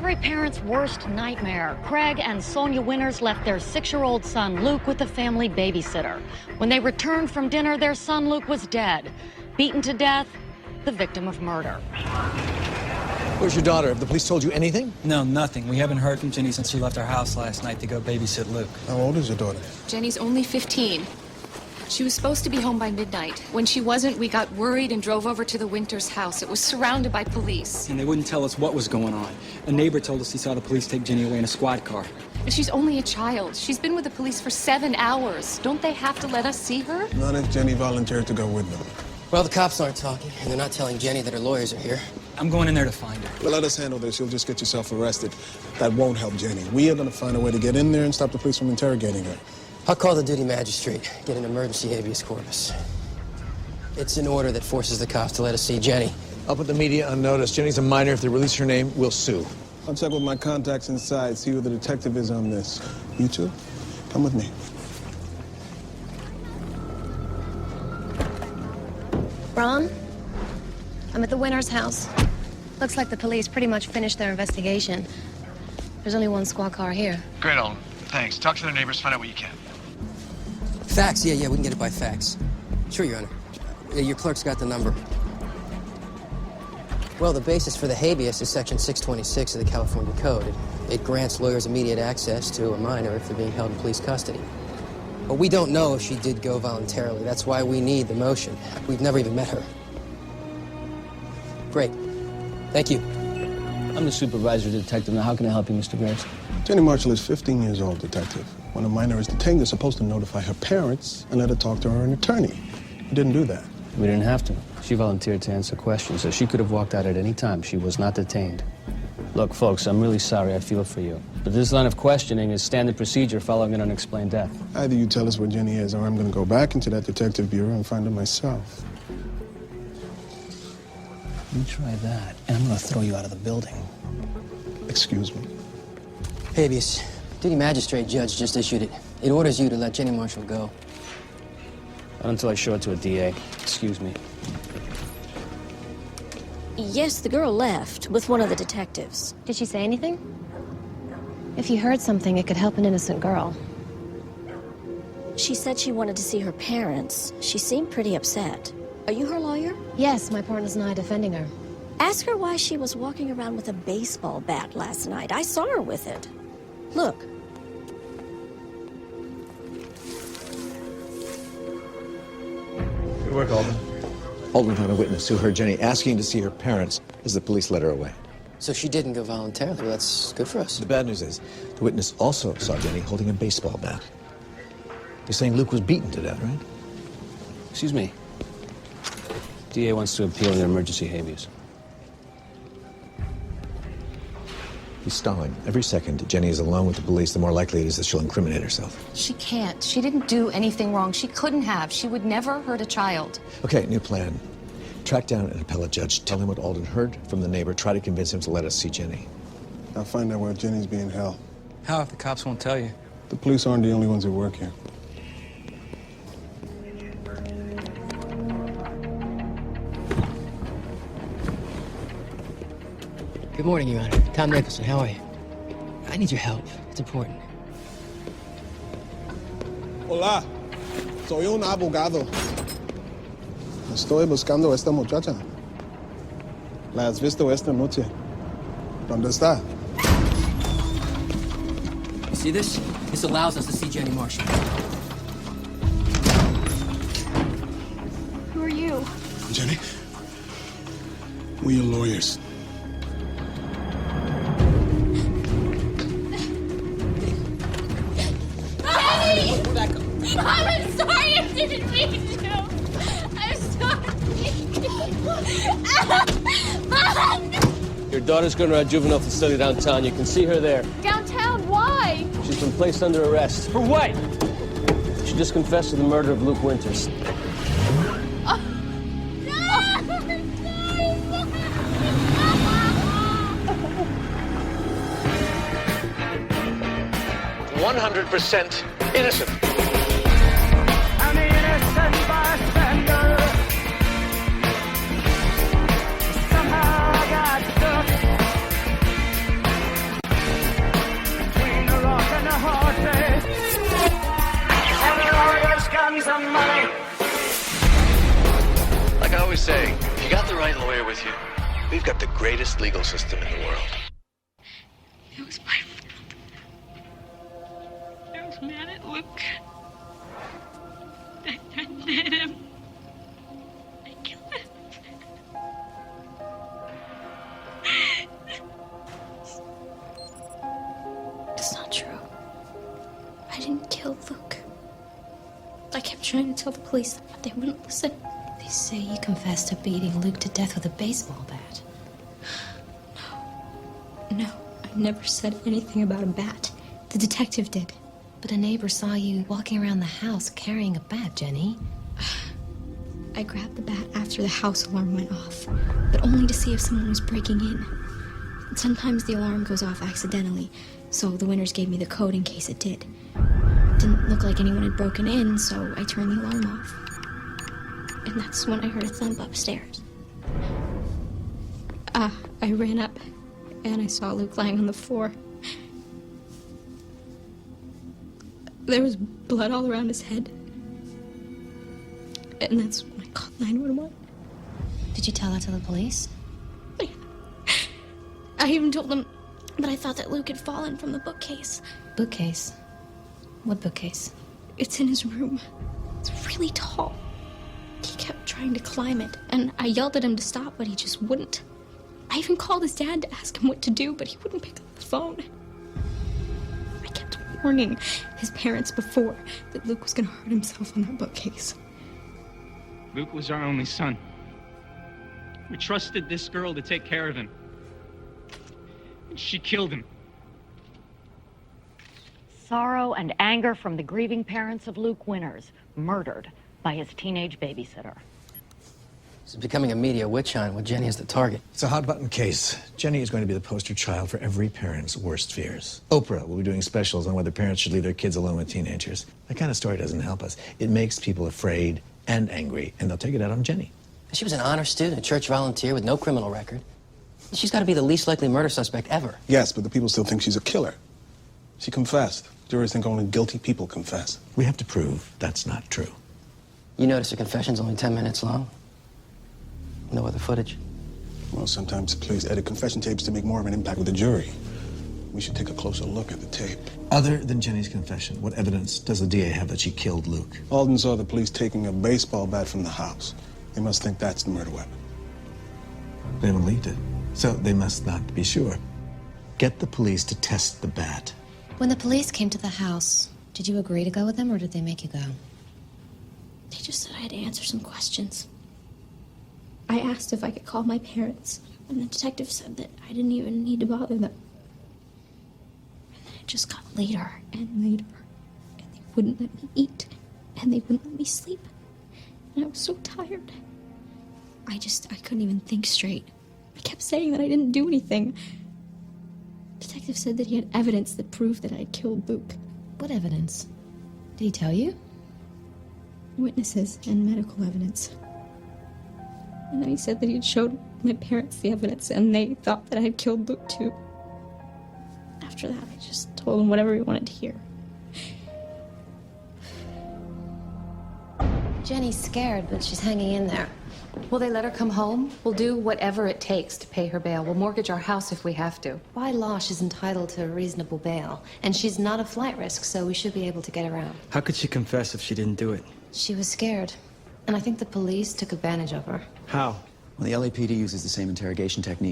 every parent's worst nightmare. Craig and Sonia Winters left their 6-year-old son, Luke, with the family babysitter. When they returned from dinner, their son, Luke, was dead. Beaten to death, the victim of murder. Where's your daughter? Have the police told you anything? No, nothing. We haven't heard from Jenny since she left our house last night to go babysit Luke. How old is your daughter? Jenny's only 15. She was supposed to be home by midnight. When she wasn't, we got worried and drove over to the Winters' house. It was surrounded by police. And they wouldn't tell us what was going on. A neighbor told us he saw the police take Jenny away in a squad car. But she's only a child. She's been with the police for 7 hours. Don't they have to let us see her? Not if Jenny volunteered to go with them. Well, the cops aren't talking, and they're not telling Jenny that her lawyers are here. I'm going in there to find her. Well, let us handle this. You'll just get yourself arrested. That won't help Jenny. We are going to find a way to get in there and stop the police from interrogating her. I'll call the duty magistrate, get an emergency habeas corpus. It's an order that forces the cops to let us see Jenny. I'll put the media on notice. Jenny's a minor. If they release her name, we'll sue. I'll check with my contacts inside, see who the detective is on this. You two, come with me. Ron, I'm at the Winters' house. Looks like the police pretty much finished their investigation. There's only one squad car here. Great, Olin. Thanks. Talk to their neighbors, find out what you can. Fax? Yeah, we can get it by fax. Sure, Your Honor. Your clerk's got the number. Well, the basis for the habeas is Section 626 of the California Code. It grants lawyers immediate access to a minor if they're being held in police custody. But we don't know if she did go voluntarily. That's why we need the motion. We've never even met her. Great. Thank you. I'm the supervisor detective. Now, how can I help you, Mr. Graves? Jenny Marshall is 15 years old, detective. When a minor is detained, they're supposed to notify her parents and let her talk to her attorney. You didn't do that. We didn't have to. She volunteered to answer questions, so she could have walked out at any time. She was not detained. Look, folks, I'm really sorry. I feel for you. But this line of questioning is standard procedure following an unexplained death. Either you tell us where Jenny is, or I'm going to go back into that detective bureau and find her myself. You try that, and I'm going to throw you out of the building. Excuse me. Habeas. Duty magistrate judge just issued it. It orders you to let Jenny Marshall go. Not until I show it to a DA. Excuse me. Yes, the girl left with one of the detectives. Did she say anything? If you heard something, it could help an innocent girl. She said she wanted to see her parents. She seemed pretty upset. Are you her lawyer? Yes, my partner's and I are defending her. Ask her why she was walking around with a baseball bat last night. I saw her with it. Look. Good work, Alden. Alden found a witness who heard Jenny asking to see her parents as the police led her away. So she didn't go voluntarily. Well, that's good for us. The bad news is, the witness also saw Jenny holding a baseball bat. You're saying Luke was beaten to death, right? Excuse me. DA wants to appeal an emergency habeas. He's stalling. Every second Jenny is alone with the police, the more likely it is that she'll incriminate herself. She can't. She didn't do anything wrong. She couldn't have. She would never hurt a child. Okay, new plan. Track down an appellate judge. Tell him what Alden heard from the neighbor. Try to convince him to let us see Jenny. I'll find out where Jenny's being held. How if the cops won't tell you? The police aren't the only ones who work here. Good morning, Your Honor. Tom Nicholson, how are you? I need your help. It's important. Hola. Soy un abogado. Estoy buscando a esta muchacha. La has visto esta noche. ¿Dónde está? You see this? This allows us to see Jenny Marshall. Who are you? Jenny, we're your lawyers. I'm sorry, I didn't mean to. I'm sorry. Your daughter's going to our juvenile facility downtown. You can see her there. Downtown? Why? She's been placed under arrest. For what? She just confessed to the murder of Luke Winters. Oh. No. 100% innocent. I'm the innocent bystander. Somehow I got stuck. with you. We've got the greatest legal system in the world. It was my fault. I was mad at Luke. I hit him. I killed him. It's not true. I didn't kill Luke. I kept trying to tell the police, but they wouldn't listen. They say you confessed to beating Luke to death with a baseball bat. No, I never said anything about a bat. The detective did. But a neighbor saw you walking around the house carrying a bat, Jenny. I grabbed the bat after the house alarm went off, but only to see if someone was breaking in. And sometimes the alarm goes off accidentally, so the Winters gave me the code in case it did. It didn't look like anyone had broken in, so I turned the alarm off. And that's when I heard a thump upstairs. I ran up, and I saw Luke lying on the floor. There was blood all around his head. And that's when I called 911. Did you tell that to the police? Yeah. I even told them that I thought that Luke had fallen from the bookcase. Bookcase? What bookcase? It's in his room. It's really tall. He kept trying to climb it, and I yelled at him to stop, but he just wouldn't. I even called his dad to ask him what to do, but he wouldn't pick up the phone. I kept warning his parents before that Luke was going to hurt himself on that bookcase. Luke was our only son. We trusted this girl to take care of him. And she killed him. Sorrow and anger from the grieving parents of Luke Winters, murdered by his teenage babysitter. This is becoming a media witch hunt with Jenny as the target. It's a hot-button case. Jenny is going to be the poster child for every parent's worst fears. Oprah will be doing specials on whether parents should leave their kids alone with teenagers. That kind of story doesn't help us. It makes people afraid and angry, and they'll take it out on Jenny. She was an honor student, a church volunteer with no criminal record. She's got to be the least likely murder suspect ever. Yes, but the people still think she's a killer. She confessed. Jurors think only guilty people confess. We have to prove that's not true. You notice her confession's only 10 minutes long? No other footage? Well, sometimes police edit confession tapes to make more of an impact with the jury. We should take a closer look at the tape. Other than Jenny's confession, what evidence does the DA have that she killed Luke? Alden saw the police taking a baseball bat from the house. They must think that's the murder weapon. They haven't leaked it, so they must not be sure. Get the police to test the bat. When the police came to the house, did you agree to go with them, or did they make you go? They just said I had to answer some questions. I asked if I could call my parents, and the detective said that I didn't even need to bother them. And then it just got later and later, and they wouldn't let me eat, and they wouldn't let me sleep. And I was so tired. I couldn't even think straight. I kept saying that I didn't do anything. The detective said that he had evidence that proved that I had killed Luke. What evidence? Did he tell you? Witnesses and medical evidence. And then he said that he had showed my parents the evidence, and they thought that I had killed Luke too. After that, I just told him whatever he wanted to hear. Jenny's scared, but she's hanging in there. Will they let her come home? We'll do whatever it takes to pay her bail. We'll mortgage our house if we have to. By law, she's entitled to a reasonable bail. And she's not a flight risk, so we should be able to get around. How could she confess if she didn't do it? She was scared. And I think the police took advantage of her. How? Well, the LAPD uses the same interrogation technique